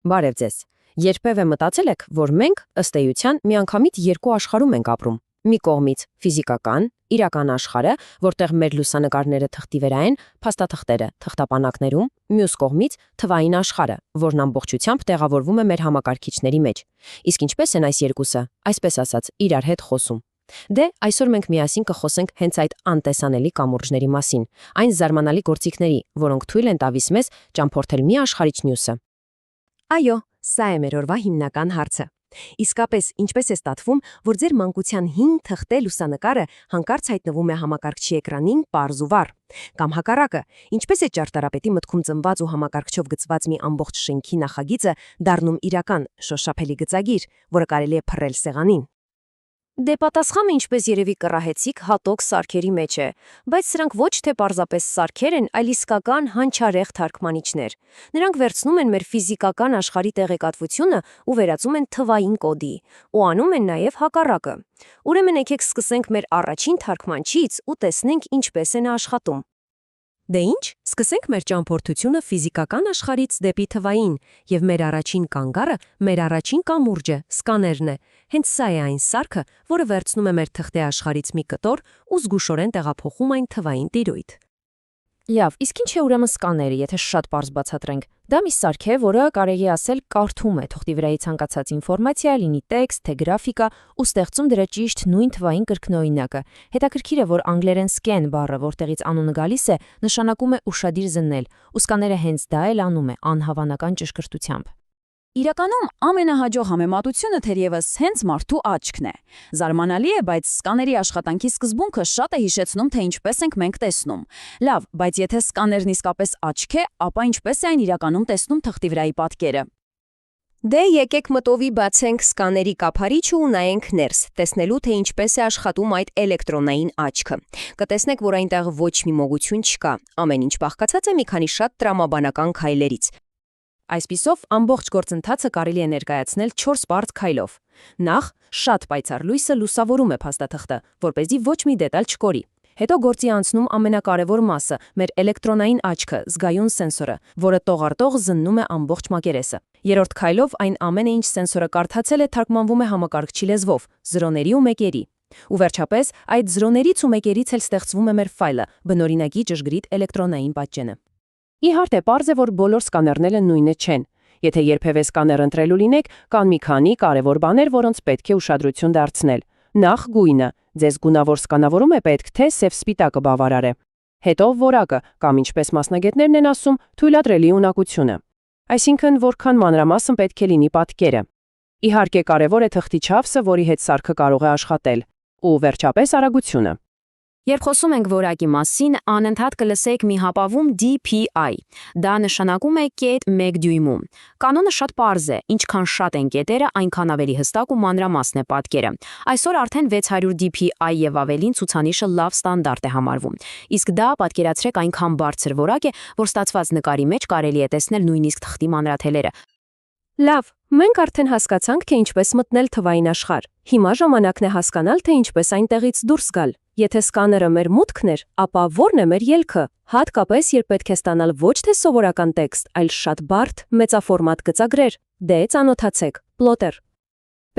Բարև ձեզ։ Երբևէ մտածել եք, որ մենք ըստ էության միանգամից երկու աշխարհում ենք ապրում։ Մի կողմից ֆիզիկական, իրական աշխարհը, որտեղ մեր լուսանկարները թղթի վրա են, փաստաթղթերը թղթապանակներում, մյուս կողմից թվային աշխարհը, որն ամբողջությամբ տեղավորվում է մեր համակարգիչների մեջ։ Իսկ ինչպես են այս երկուսը, այսպես ասած, իրար հետ խոսում։ Դե, այսօր մենք միասին կխոսենք հենց այդ անտեսանելի կամուրջների մասին, այն զարմանալի գործիքների, որոնք թույլ են տալիս մեզ ճամփորդել մի աշխարհից մյուսը։ Այո, սա է մեր օրվա հիմնական հարցը։ Իսկապես, ինչպես է ստացվում, որ ձեր մանկության հին թղթե լուսանկարը հանկարծ հայտնվում է համակարգչի էկրանին պարզ ու վառ։ Կամ հակառակը, ինչպես է ճարտարապետի մտքում ծնված ու համակարգչով գծված մի ամբողջ շենքի նախագիծը դառնում իրական, շոշափելի գծագիր, որը կարելի է փռել սեղանին։ Դե պատասխանը ինչպես երևի կռահեցիք հատոկ սարքերի մեջ է, բայց սրանք ոչ թե պարզապես սարքեր են, այլ իսկական հանճարեղ թարգմանիչներ։ Նրանք վերցնում են մեր ֆիզիկական աշխարհի տեղեկատվությունը ու վերածում են թվային կոդի, ու անում են նաև հակառակը։ Ուրեմն եկեք սկսենք մեր առաջին թարգմանչից ու տեսնենք ինչպես է նա աշխատում։ Դե ինչ, սկսենք մեր ճամփորդությունը ֆիզիկական աշխարհից դեպի թվային, եւ մեր առաջին կանգառը, մեր առաջին կամուրջը, սկաներն է։ Հենց սա է այն սարքը, որը վերցնում է մեր թղթե աշխարհից մի կտոր ու զգուշորեն տեղափոխում այն թվային տիրույթ։ Լավ, իսկ ինչ է ուրեմն սկաները, եթե շատ պարզ բացատրենք։ Դա մի սարք է, որը կարելի է ասել կարդում է թղթի վրայի ցանկացած ինֆորմացիա, լինի տեքստ, թե գրաֆիկա, ու ստեղծում դրա ճիշտ նույն թվային կրկնօրինակը։ Հետաքրքիր է, որ անգլերեն scan բառը, որտեղից անունը գալիս է, նշանակում է ուշադիր զննել, ու սկաները հենց դա էլ անում է անհավանական ճշգրտությամբ։ Իրականում ամենահաջող համեմատությունը թերևս հենց մարդու աչքն է։ Զարմանալի է, բայց սկաների աշխատանքի սկզբունքը շատ է հիշեցնում, թե ինչպես ենք մենք տեսնում։ Լավ, բայց եթե սկաներն իսկապես աչք է, ապա ինչպես է այն իրականում տեսնում թղթի վրայի պատկերը։ Դե եկեք մտովի բացենք սկաների կափարիչը ու նայենք ներս, տեսնելու թե ինչպես է աշխատում այդ էլեկտրոնային աչքը։ Կտեսնեք, որ այնտեղ ոչ մի մոգություն չկա, ամեն ինչ բաղկացած է մի քանի շատ տրամաբանական քայլերից։ Այսպիսով, ամբողջ գործընթացը կարելի է ներկայացնել 4 պարզ քայլով։ Նախ, շատ պայծառ լույսը լուսավորում է փաստաթղթը, որպեսզի ոչ մի դետալ չկորի։ Հետո գործի անցնում ամենակարևոր մասը՝ մեր էլեկտրոնային աչքը, զգայուն սենսորը, որը տող-արտող զննում է ամբողջ մակերեսը։ Երրորդ քայլով այն ամենը, ինչ սենսորը կարդացել է, թարգմանվում է համակարգչի լեզվով՝ զրոների ու մեկերի։ Ու վերջապես, այդ զրոներից ու մեկերից էլ ստեղծվում է մեր ֆայլը՝ բնօրինակի ճշգրիտ էլեկտրոնային պատճենը։ Իհարկե, պարզ է, որ բոլոր սկաներները նույնը չեն։ Եթե երբևէ սկաներ ընտրելու լինեք, կան մի քանի կարևոր բաներ, որոնց պետք է ուշադրություն դարձնել։ Նախ գույնը, ձեզ գունավոր սկանավորում է պետք, թե սև-սպիտակը բավարար է։ Հետո որակը, կամ ինչպես մասնագետներն են ասում, թույլատրելի ունակությունը։ Այսինքն, որքան մանրամասն պետք է լինի պատկերը։ Իհարկե, կարևոր է թղթի չափսը, որի հետ սարքը կարող է աշխատել։ Ու վերջապես արագությունը։ Երբ խոսում ենք որակի մասին, անընդհատ կլսեք մի հապավում DPI։ Դա նշանակում է կետ 1 դյույմում։ Կանոնը շատ պարզ է, ինչքան շատ են կետերը, այնքան ավելի հստակ ու մանրամասն է պատկերը։ Այսօր արդեն 600 DPI եւ ավելին ցուցանիշը լավ ստանդարտ է համարվում։ Իսկ դա, պատկերացրեք, այնքան բարձր որակ է, որ ստացված նկարի մեջ կարելի է տեսնել նույնիսկ թղթի մանրաթելերը։ Լավ, մենք արդեն հասկացանք, թե ինչպես մտնել թվային աշխարհ։ Հիմա ժամանակն է հասկանալ, թե ինչպես այնտեղից դուրս գալ։ Եթե սկաները մեր մուտքն էր, ապա ո՞րն է մեր ելքը։ Հատկապես, երբ պետք է ստանալ ոչ թե սովորական տեքստ, այլ շատ բարդ, մեծաֆորմատ գծագրեր։ Դե ծանոթացեք, պլոտեր։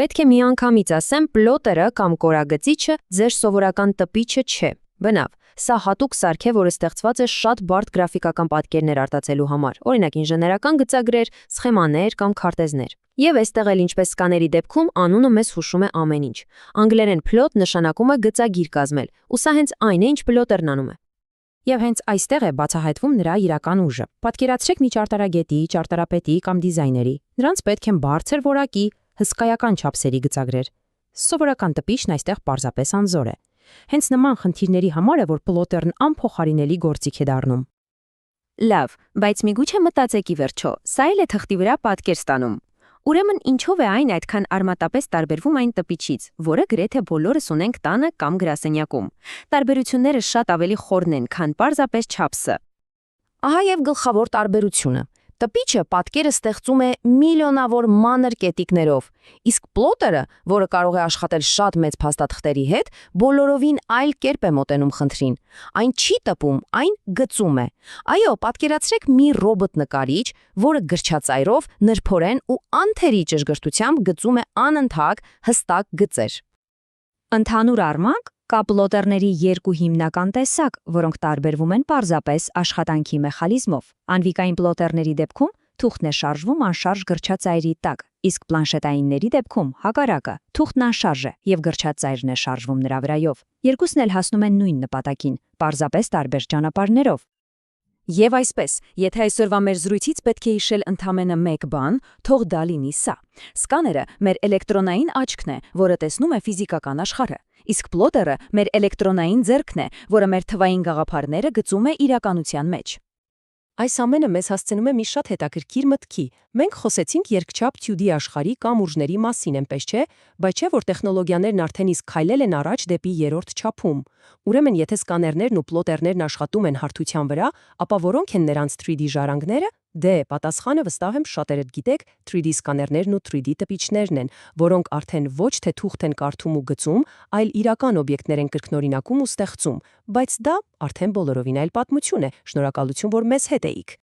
Պետք է միանգամից ասեմ, պլոտերը կամ կորագծիչը ձեր սովորական տպիչը չէ։ Բնավ, սա հատուկ սարք է, որը ստեղծված է շատ բարդ գրաֆիկական պատկերներ արտացելու համար, օրինակ ինժեներական գծագրեր, սխեմաներ կամ քարտեզներ։ Եվ այստեղ էլ ինչպես սկաների դեպքում անունը մեզ հուշում է ամեն ինչ։ Անգլերեն plot նշանակում է գծագիր կազմել, ու սա հենց այն է, ինչ պլոտերն անում է։ Եվ հենց այստեղ է բացահայտվում նրա իրական ուժը։ Պատկերացրեք մի ճարտարագետի, ճարտարապետի կամ դիզայների։ Նրանց պետք են բարձր որակի, հսկայական չափսերի գծագրեր։ Սովորական տպիչն այստեղ պարզապես անզոր է։ Հենց նման խնդիրների համար է, որ պլոտերն անփոխարինելի գործիք է դառնում։ Լավ, բայց միգուցե մտածեք ի վերջո, սա էլ է թղթի վրա պատկեր ստանում։ Ուրեմն ինչով է այն այդքան արմատապես տարբերվում այն տպիչից, որը գրեթե բոլորս ունենք տանը կամ գրասենյակում։ Տարբերությունները շատ ավելի խորն են, քան պարզապես չափսը։ Ահա եւ գլխավոր տարբերությունը։ Տպիչը պատկերը ստեղծում է միլիոնավոր մանր կետիկներով, իսկ պլոտերը, որը կարող է աշխատել շատ մեծ փաստաթղթերի հետ, բոլորովին այլ կերպ է մոտենում խնդրին։ Այն չի տպում, այն գծում է։ Այո, պատկերացրեք մի ռոբոտ նկարիչ, որը գրչածայրով, նրբորեն ու անթերի ճշգրտությամբ գծում է անընդհատ հստակ գծեր։ Ընդհանուր առմամբ, կա պլոտերների երկու հիմնական տեսակ, որոնք տարբերվում են պարզապես աշխատանքի մեխանիզմով։ Անվիկային պլոտերների դեպքում թուղթն է շարժվում անշարժ գրչածայրի տակ, իսկ պլանշետայինների դեպքում հակառակը, թուղթն անշարժ է եւ գրչածայրն է շարժվում նրա վրայով։ Երկուսն էլ հասնում են նույն նպատակին, պարզապես տարբեր ճանապարհներով։ Եվ այսպես, եթե այսօրվա մեր զրույցից պետք է հիշել ընդամենը մեկ բան, թող դա լինի սա։ Սկաները մեր էլեկտրոնային աչքն է, որը տեսնում է ֆիզիկական աշխարհը, իսկ պլոտերը մեր էլեկտրոնային ձեռքն է, որը մեր թվային գաղափարները գծում է իրականության մեջ։ Այս ամենը մեզ հասցնում է մի շատ հետաքրքիր մտքի։ Մենք խոսեցինք երկչափ թյուդի աշխարհի կամ ուժների մասին, այնպես չէ, բայց չէ որ տեխնոլոգիաներն արդեն իսկ քայլել են առաջ դեպի երրորդ չափում։ Ուրեմն, եթե սկաներներն ու պլոտերներն աշխատում են հարթության վրա, ապա որոնք են նրանց 3D ժառանգները։ Դե, պատասխանը վստահ եմ շատերդ գիտեք, 3D սկաներներն ու 3D տպիչներն են, որոնք արդեն ոչ թե թուղթ են կարդում ու գծում, այլ իրական օբյեկտներ են կրկնօրինակում ու ստեղծում, բայց դա արդեն բոլորովին այլ պատմություն է։ Շնորհակալություն, որ մեզ հետ էիք։